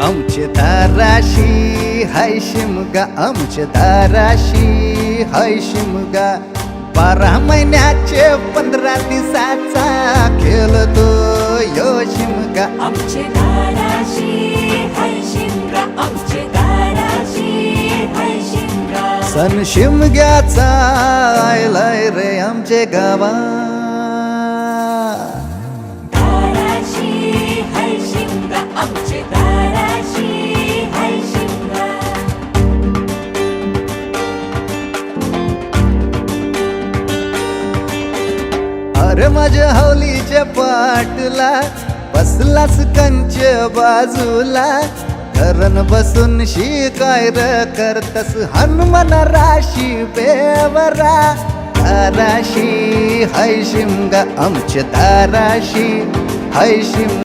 आमचे दाराशी हाय शिमगा, आमचे दाराशी हाय शिमगा. 12 महिन्याचे 15 दिवसाचा खेळतो यो शिमगा. आमचे दाराशी हाय शिमगा, आमचे दाराशी हाय शिमगा. सण शिमग्याचा आयलाय रे आमचे गावा. दाराशी हाय शिमगा, आमचे दाराशी हाय शिमगा. अरे माझ्या हौलीच्या पाटला बसलास कंच बाजूला. धरण बसून शिकाय र करतस हनुमान राशी बेवरा. दाराशी हाय शिमगा, आमच्या दाराशी हाय शिमगा.